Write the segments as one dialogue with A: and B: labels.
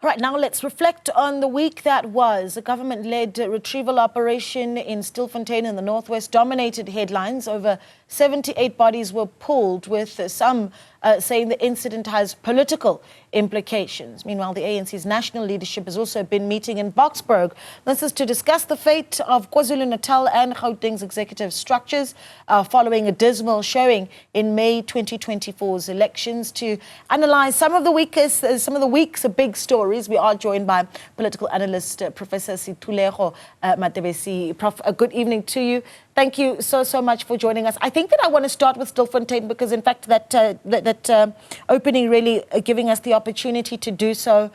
A: Right, now let's reflect on the week that was. A government-led retrieval operation in Stilfontein in the northwest dominated headlines. Over 78 bodies were pulled, with some saying the incident has political implications. Meanwhile, the ANC's national leadership has also been meeting in Boksburg. This is to discuss the fate of KwaZulu-Natal and Gauteng's executive structures following a dismal showing in May 2024's elections. To analyze some of the week's big stories, we are joined by political analyst Professor Sethulego Matebesi. Prof, good evening to you. Thank you so much for joining us. I think that I want to start with Stilfontein because, in fact, that opening really giving us the opportunity to do so.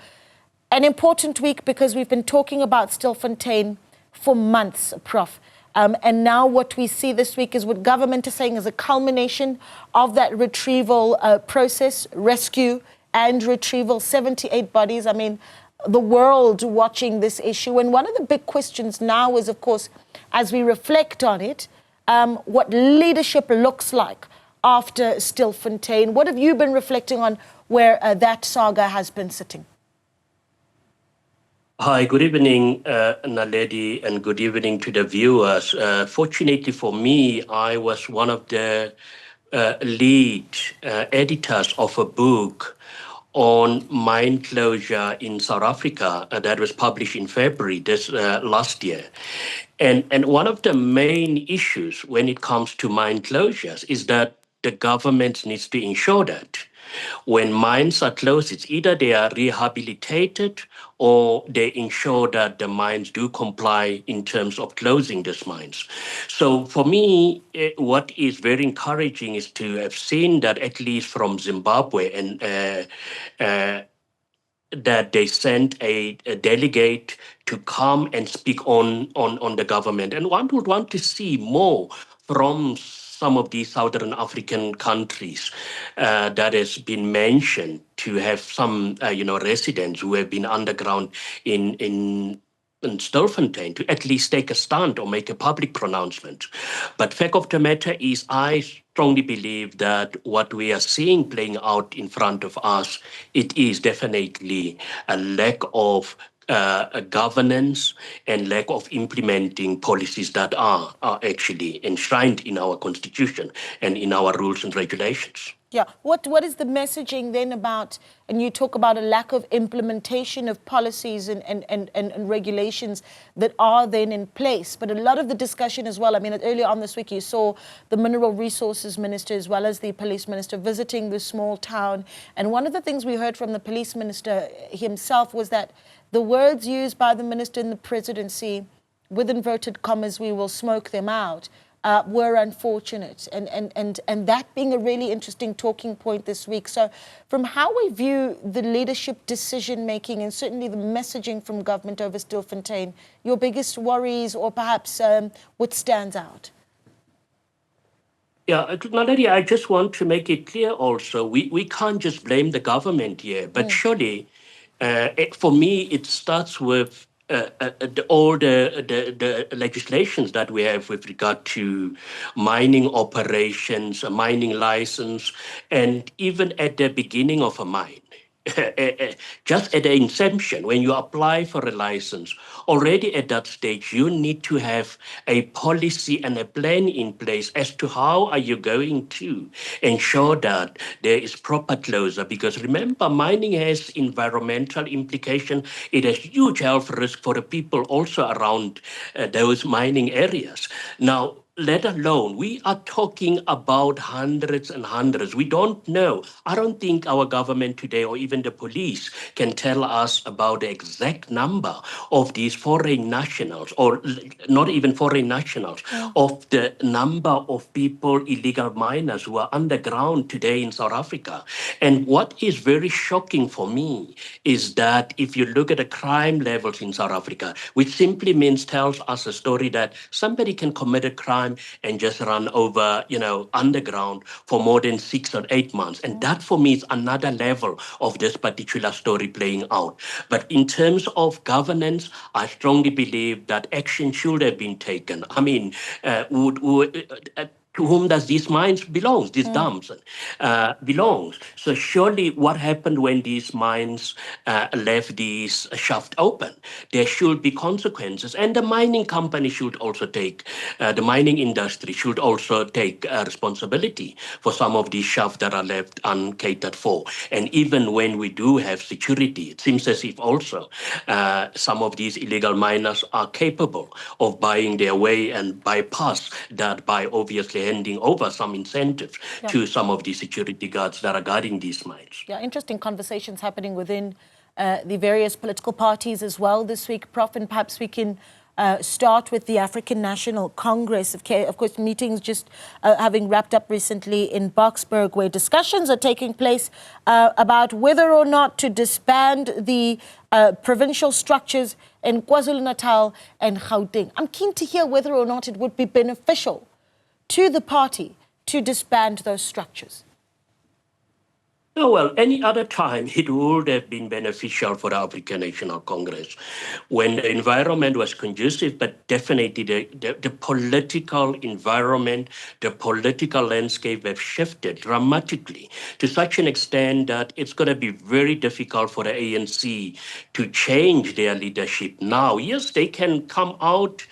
A: An important week because we've been talking about Stilfontein for months, Prof. And now what we see this week is what government is saying is a culmination of that retrieval process, rescue and retrieval, 78 bodies. I mean, the world watching this issue. And one of the big questions now is, of course, as we reflect on it, what leadership looks like after Stilfontein. What have you been reflecting on where that saga has been sitting?
B: Hi, good evening, Naledi, and good evening to the viewers. Fortunately for me, I was one of the lead editors of a book on mine closure in South Africa that was published in February this last year. And one of the main issues when it comes to mine closures is that the government needs to ensure that when mines are closed, it's either they are rehabilitated or they ensure that the mines do comply in terms of closing these mines. So for me, what is very encouraging is to have seen that at least from Zimbabwe and that they sent a delegate to come and speak on the government. And one would want to see more from some of these Southern African countries that has been mentioned to have some, residents who have been underground in Stilfontein to at least take a stand or make a public pronouncement. But fact of the matter is, I strongly believe that what we are seeing playing out in front of us, it is definitely a lack of governance and lack of implementing policies that are actually enshrined in our constitution and in our rules and regulations.
A: Yeah. What is the messaging then about, and you talk about a lack of implementation of policies and regulations that are then in place, but a lot of the discussion as well, I mean, earlier on this week you saw the Mineral Resources Minister as well as the Police Minister visiting the small town, and one of the things we heard from the Police Minister himself was that the words used by the Minister in the presidency, with inverted commas, we will smoke them out, were unfortunate, and that being a really interesting talking point this week. So from how we view the leadership decision-making and certainly the messaging from government over Stilfontein, your biggest worries or perhaps what stands out?
B: Yeah, Naledi, I just want to make it clear also, we can't just blame the government here, but surely, for me, it starts with all the legislations that we have with regard to mining operations, a mining license, and even at the beginning of a mine. Just at the inception, when you apply for a license, already at that stage, you need to have a policy and a plan in place as to how are you going to ensure that there is proper closure. Because remember, mining has environmental implication. It has huge health risk for the people also around those mining areas. Now, let alone, we are talking about hundreds and hundreds. We don't know. I don't think our government today or even the police can tell us about the exact number of these foreign nationals, or not even foreign nationals, of the number of people, illegal miners who are underground today in South Africa. And what is very shocking for me is that if you look at the crime levels in South Africa, which simply tells us a story that somebody can commit a crime and just run over, underground for more than 6 or 8 months. And that for me is another level of this particular story playing out. But in terms of governance, I strongly believe that action should have been taken. I mean, to whom does these mines belong, these dams belongs. So surely what happened when these mines left these shaft open? There should be consequences. And the mining company should also take, the mining industry should also take responsibility for some of these shafts that are left uncatered for. And even when we do have security, it seems as if also some of these illegal miners are capable of buying their way and bypass that by obviously handing over some incentives to some of the security guards that are guarding these mines.
A: Yeah, interesting conversations happening within the various political parties as well this week, Prof, and perhaps we can start with the African National Congress. Of course, meetings just having wrapped up recently in Boksburg, where discussions are taking place about whether or not to disband the provincial structures in KwaZulu-Natal and Gauteng. I'm keen to hear whether or not it would be beneficial to the party to disband those structures.
B: Oh, well, any other time it would have been beneficial for the African National Congress when the environment was conducive, but definitely the political environment, the political landscape have shifted dramatically to such an extent that it's going to be very difficult for the ANC to change their leadership now. Yes, they can come out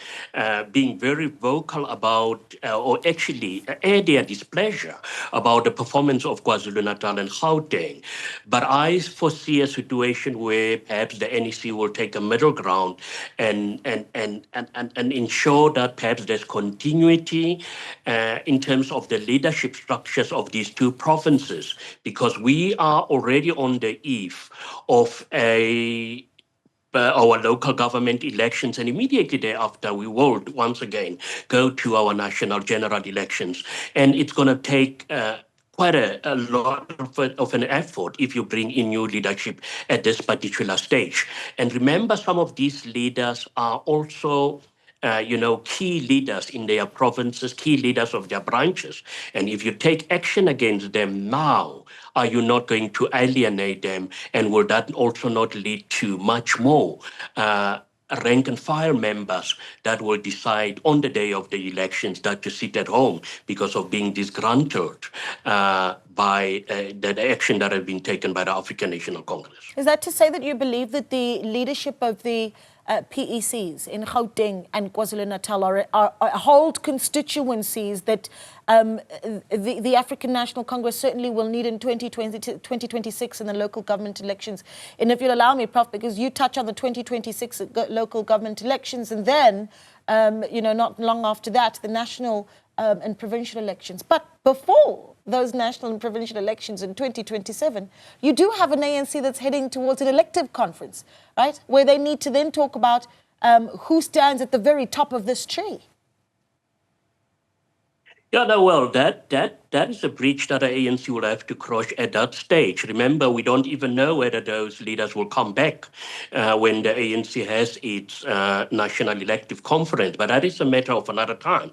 B: being very vocal about, or actually air their displeasure about the performance of KwaZulu-Natal and Gauteng. But I foresee a situation where perhaps the NEC will take a middle ground and ensure that perhaps there's continuity in terms of the leadership structures of these two provinces, because we are already on the eve of our local government elections, and immediately thereafter we will once again go to our national general elections. And it's going to take quite a lot of an effort if you bring in new leadership at this particular stage. And remember, some of these leaders are also key leaders in their provinces, key leaders of their branches. And if you take action against them now, are you not going to alienate them? And will that also not lead to much more rank and file members that will decide on the day of the elections that to sit at home because of being disgruntled by the action that has been taken by the African National Congress?
A: Is that to say that you believe that the leadership of the PECs in Gauteng and KwaZulu-Natal are hold constituencies that the African National Congress certainly will need in 2026 in the local government elections? And if you'll allow me, Prof, because you touch on the 2026 local government elections, and then, not long after that, the national and provincial elections. But before those national and provincial elections in 2027, you do have an ANC that's heading towards an elective conference, right? Where they need to then talk about who stands at the very top of this tree.
B: Yeah, no, well, that is a breach that the ANC will have to cross at that stage. Remember, we don't even know whether those leaders will come back when the ANC has its national elective conference, but that is a matter of another time.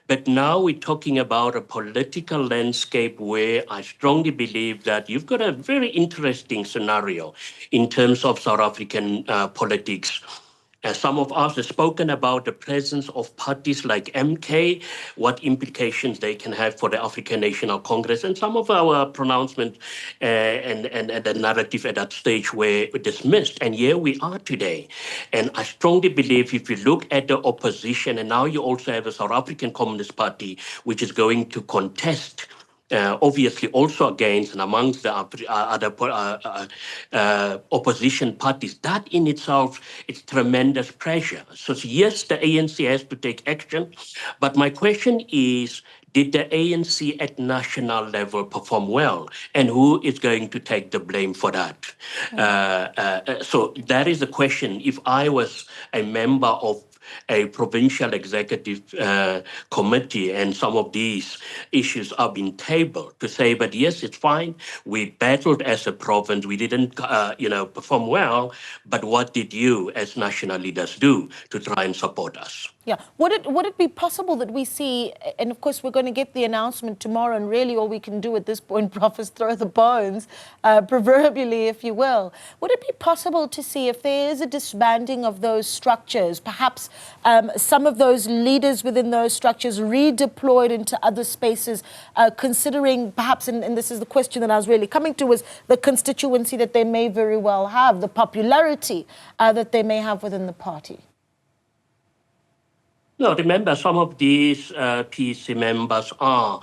B: But now we're talking about a political landscape where I strongly believe that you've got a very interesting scenario in terms of South African politics. Some of us have spoken about the presence of parties like MK, what implications they can have for the African National Congress, and some of our pronouncements and the narrative at that stage were dismissed. And here we are today. And I strongly believe if you look at the opposition, and now you also have a South African Communist Party, which is going to contest obviously also against and amongst the other opposition parties, that in itself is tremendous pressure. So yes, the ANC has to take action, but my question is, did the ANC at national level perform well? And who is going to take the blame for that? So that is the question. If I was a member of a provincial executive committee and some of these issues are being tabled, to say, but yes, it's fine, we battled as a province, we didn't perform well, but what did you as national leaders do to try and support us?
A: Yeah. Would it be possible that we see, and of course we're going to get the announcement tomorrow, and really all we can do at this point, Prof, is throw the bones, proverbially, if you will. Would it be possible to see if there is a disbanding of those structures, perhaps some of those leaders within those structures redeployed into other spaces, considering perhaps, and this is the question that I was really coming to, was the constituency that they may very well have, the popularity that they may have within the party?
B: No, remember, some of these PC members are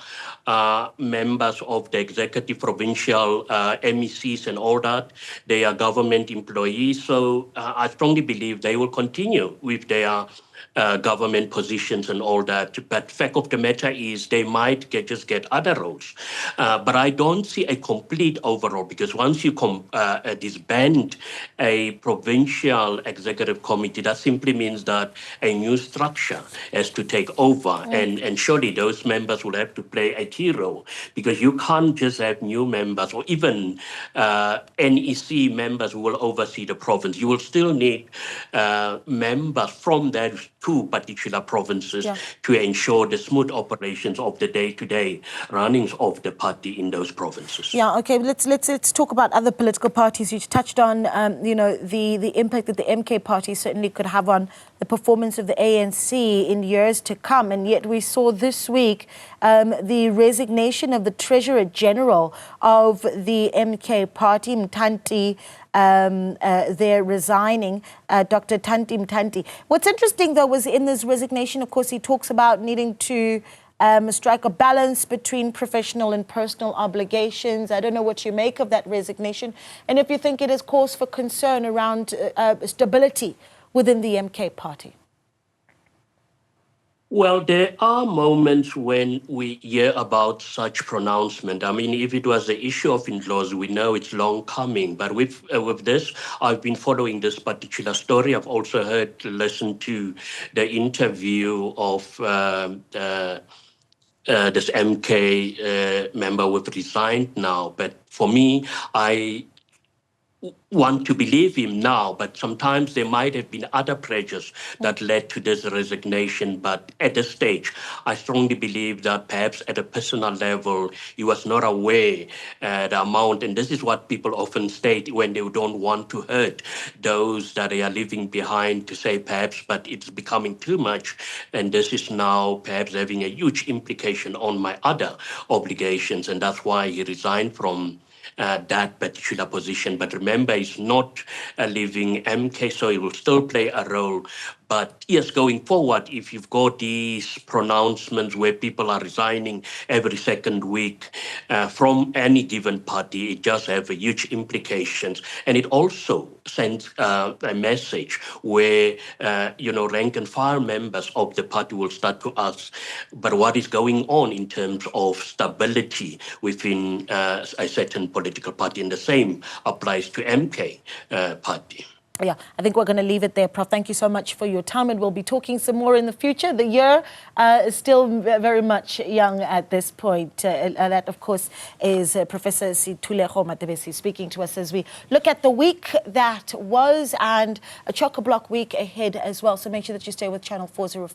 B: members of the executive provincial MECs and all that. They are government employees. So I strongly believe they will continue with their government positions and all that. But fact of the matter is they might just get other roles. But I don't see a complete overall, because once you disband a provincial executive committee, that simply means that a new structure has to take over. And surely those members will have to play a key role, because you can't just have new members or even NEC members who will oversee the province. You will still need members from those two particular provinces to ensure the smooth operations of the day-to-day runnings of the party in those provinces.
A: Yeah, okay, let's talk about other political parties. You touched on, the impact that the MK party certainly could have on the performance of the ANC in years to come, and yet we saw this week the resignation of the Treasurer General of the MK party, Mtanti. They're resigning, Dr. Tanti Mtanti. What's interesting, though, was in this resignation, of course, he talks about needing to strike a balance between professional and personal obligations. I don't know what you make of that resignation, and if you think it is cause for concern around stability within the MK party.
B: Well, there are moments when we hear about such pronouncement. I mean, if it was the issue of in-laws, we know it's long coming. But with this, I've been following this particular story. I've also listened to the interview of this MK member who resigned now. But for me, I want to believe him now, but sometimes there might have been other pressures that led to this resignation. But at this stage, I strongly believe that perhaps at a personal level, he was not aware the amount, and this is what people often state when they don't want to hurt those that they are leaving behind, to say perhaps, but it's becoming too much, and this is now perhaps having a huge implication on my other obligations, and that's why he resigned from that particular position. But remember, he's not leaving MK, so he will still play a role. But yes, going forward, if you've got these pronouncements where people are resigning every second week from any given party, it does have a huge implications. And it also sends a message where, rank and file members of the party will start to ask, but what is going on in terms of stability within a certain political party? And the same applies to MK party.
A: Yeah, I think we're going to leave it there, Prof. Thank you so much for your time, and we'll be talking some more in the future. The year is still very much young at this point. That, of course, is Professor Sethulego Matebesi speaking to us as we look at the week that was and a chock-a-block week ahead as well. So make sure that you stay with Channel 404.